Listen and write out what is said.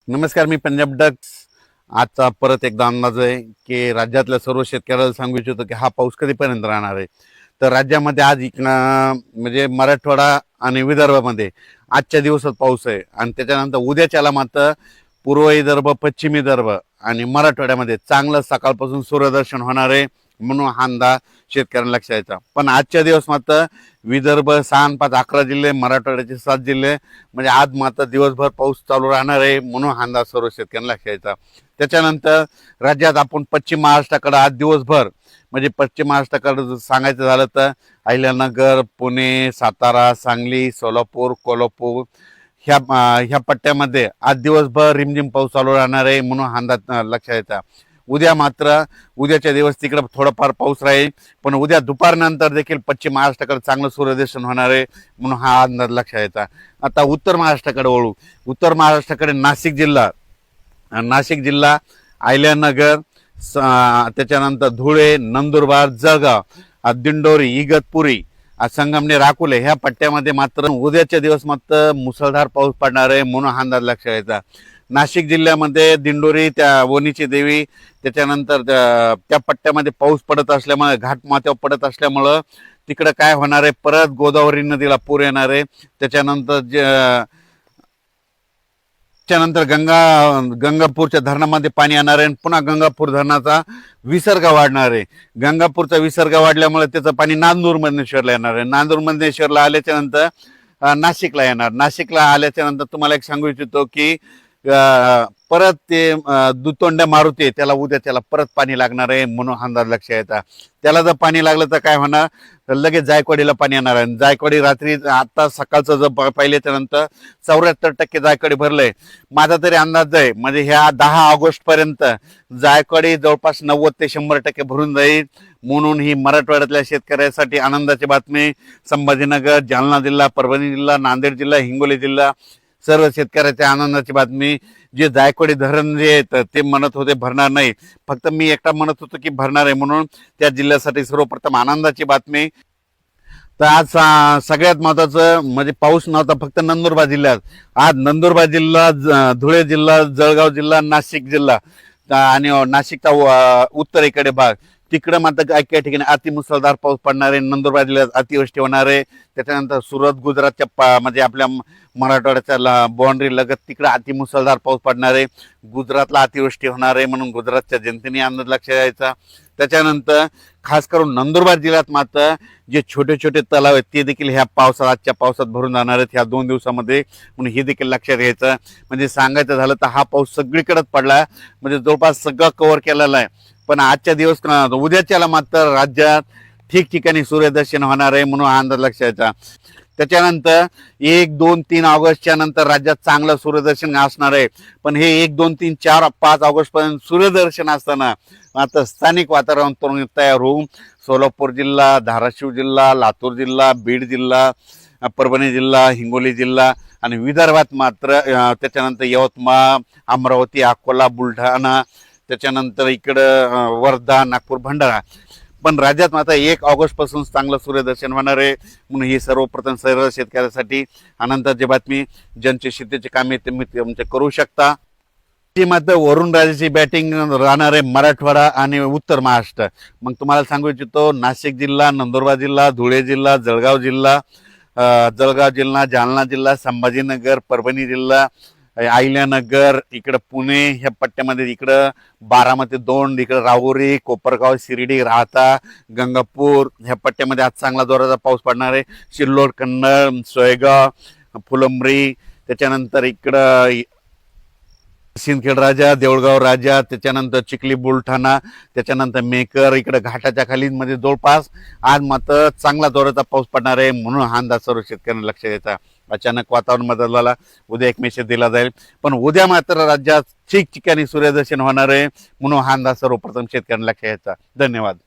नमस्कार, मी पंजाब डक्स. आजचा परत एकदा अंदाज आहे की राज्यातल्या सर्व शेतकऱ्याला सांगू इच्छितो की हा पाऊस कधीपर्यंत राहणार आहे. तर राज्यामध्ये आज म्हणजे मराठवाडा आणि विदर्भामध्ये आजच्या दिवसात पाऊस आहे आणि त्याच्यानंतर उद्याच्याला मात्र पूर्व विदर्भ, पश्चिम विदर्भ आणि मराठवाड्यामध्ये चांगलं सकाळपासून सूर्यदर्शन होणार आहे म्हणून हा अंदाज शेतकऱ्यांना लक्षात यायचा. पण आजच्या दिवस मात्र विदर्भ 6 आणि 5 11 जिल्हे, मराठवाड्याचे 7 जिल्हे म्हणजे आज मात्र दिवसभर पाऊस चालू राहणार आहे म्हणून हा अंदाज सर्व शेतकऱ्यांना लक्षात यायचा. त्याच्यानंतर राज्यात आपण पश्चिम महाराष्ट्राकडे आज दिवसभर म्हणजे पश्चिम महाराष्ट्राकडे सांगायचं झालं तर अहिल्यानगर, पुणे, सातारा, सांगली, सोलापूर, कोल्हापूर ह्या पट्ट्यामध्ये आज दिवसभर रिमझिम पाऊस चालू राहणार आहे म्हणून हा अंदाज लक्षात यायचा. उद्याच्या दिवस तिकडे थोडाफार पाऊस राहील, पण उद्या दुपारनंतर देखील पश्चिम महाराष्ट्राकडे चांगलं सूर्यदर्शन होणार आहे म्हणून हा अंदाज लक्षात यायचा. आता उत्तर महाराष्ट्राकडे वळू. उत्तर महाराष्ट्राकडे नाशिक जिल्हा, अहिल्यानगर, त्याच्यानंतर धुळे, नंदुरबार, जळगाव, दिंडोरी, इगतपुरी, संगमनेर, अकोले ह्या पट्ट्यामध्ये मात्र उद्याच्या दिवस मात्र मुसळधार पाऊस पडणार आहे म्हणून हा अंदाज लक्षात यायचा. नाशिक जिल्ह्यामध्ये दिंडोरी, त्या वणीची देवी, त्याच्यानंतर त्या पट्ट्यामध्ये पाऊस पडत असल्यामुळे घाटमाथ्यावर पडत असल्यामुळं तिकडं काय होणार आहे, परत गोदावरी नदीला पूर येणार आहे. त्याच्यानंतर गंगापूरच्या धरणामध्ये पाणी येणार आहे. पुन्हा गंगापूर धरणाचा विसर्ग वाढणार आहे. गंगापूरचा विसर्ग वाढल्यामुळे त्याचं पाणी नांदूर मधनेश्वरला येणार आहे. नांदूर मधनेश्वरला आल्याच्या नंतर नाशिकला येणार. नाशिकला आल्याच्या नंतर तुम्हाला एक सांगू इच्छितो की परत ते दुतोंड्या मारुती त्याला त्याला परत पाणी लागणार आहे म्हणून अंदाज लक्षात येतात. त्याला जर पाणी लागलं तर काय होणार, तर लगेच जायकवाडीला पाणी येणार आहे. जायकवाडी रात्री आता सकाळचं जर पाहिल्याच्या नंतर 74% जायकवाडी भरलंय. माझा तरी अंदाज आहे म्हणजे ह्या 10 ऑगस्ट पर्यंत जायकवाडी जवळपास 90 ते 100% भरून जाईल म्हणून ही मराठवाड्यातल्या शेतकऱ्यासाठी आनंदाची बातमी. संभाजीनगर, जालना जिल्हा, परभणी जिल्हा, नांदेड जिल्हा, हिंगोली जिल्हा सर्व शेतकऱ्याच्या आनंदाची बातमी. जे जायकवाडी धरण जे आहे ते म्हणत होते भरणार नाही, फक्त मी एकटा म्हणत होतो की भरणार आहे म्हणून त्या जिल्ह्यासाठी सर्वप्रथम आनंदाची बातमी. तर आज सगळ्यात महत्वाचं म्हणजे पाऊस नव्हता फक्त नंदुरबार जिल्ह्यात. आज नंदुरबार जिल्हा, धुळे जिल्हा, जळगाव जिल्हा, नाशिक जिल्हा आणि नाशिकचा उत्तरेकडे भाग तिकडं मात्र काही ठिकाणी अतिमुसळधार पाऊस पडणार आहे. नंदुरबार जिल्ह्यात अतिवृष्टी होणार आहे. त्याच्यानंतर सुरत, गुजरातच्या म्हणजे आपल्या मराठवाड्याच्या बाउंड्री लगत तिकडं अतिमुसळधार पाऊस पडणार आहे. गुजरातला अतिवृष्टी होणार आहे म्हणून गुजरातच्या जनतेने अंदाज लक्षात द्यायचा. त्याच्यानंतर खास करून नंदुरबार जिल्ह्यात मात्र जे छोटे छोटे तलाव आहेत ते देखील ह्या आजच्या पावसात भरून जाणार आहेत ह्या 2 दिवसामध्ये म्हणून हे देखील लक्षात घ्यायचं. म्हणजे सांगायचं झालं तर हा पाऊस सगळीकडेच पडला म्हणजे जवळपास सगळं कव्हर केलेलं आहे. पण आजच्या दिवस उद्याच्याला मात्र राज्यात ठिकठिकाणी सूर्यदर्शन होणार आहे म्हणून अंदाज लक्षात यायचा. त्याच्यानंतर 1, 2, 3 ऑगस्टच्या नंतर राज्यात चांगलं सूर्यदर्शन असणार आहे. पण हे 1, 2, 3, 4, 5 ऑगस्ट पर्यंत सूर्यदर्शन असताना आता स्थानिक वातावरण तयार होऊन सोलापूर जिल्हा, धाराशिव जिल्हा, लातूर जिल्हा, बीड जिल्हा, परभणी जिल्हा, हिंगोली जिल्हा आणि विदर्भात मात्र त्याच्यानंतर यवतमाळ, अमरावती, अकोला, बुलढाणा, त्याच्यानंतर इकडं वर्धा, नागपूर, भंडारा. पण राज्यात मात्र 1 ऑगस्ट पासून चांगलं सूर्यदर्शन होणार आहे म्हणून ही सर्वप्रथम सर्व शेतकऱ्यासाठी आनंदाची बातमी. ज्यांचे शेतीचे कामे तुम्ही तुमचे करू शकता. ती मात्र वरुणराजाची बॅटिंग राहणार आहे मराठवाडा आणि उत्तर महाराष्ट्र. मग तुम्हाला सांगू इच्छितो नाशिक जिल्हा, नंदुरबार जिल्हा, धुळे जिल्हा, जळगाव जिल्हा, जालना जिल्हा, संभाजीनगर, परभणी जिल्हा, अहिल्यानगर, इकडं पुणे ह्या पट्ट्यामध्ये, इकडं बारामती, दोंड, इकडं राहुरी, कोपरगाव, शिर्डी, राहता, गंगापूर ह्या पट्ट्यामध्ये आज चांगला जोराचा पाऊस पडणार आहे. सिल्लोड, कन्नड, सोयगाव, फुलंब्री, त्याच्यानंतर इकडं सिंदखेड राजा, देऊळगाव राजा, त्याच्यानंतर चिखली, बुलढाणा, त्याच्यानंतर मेकर, इकडे घाटाच्या खाली मध्ये जवळपास आज मात्र चांगला जोराचा पाऊस पडणार आहे म्हणून हा अंदाज सर्व शेतकऱ्यांना लक्ष द्यायचा. अचानक वातावरण बदलला, उद्या एक मेसेज दिला जाईल, पण उद्या मात्र राज्यात ठिकठिकाणी सूर्यदर्शन होणार आहे म्हणून हा अंदाज सर्वप्रथम शेतकऱ्यांना लक्ष द्यायचा. धन्यवाद.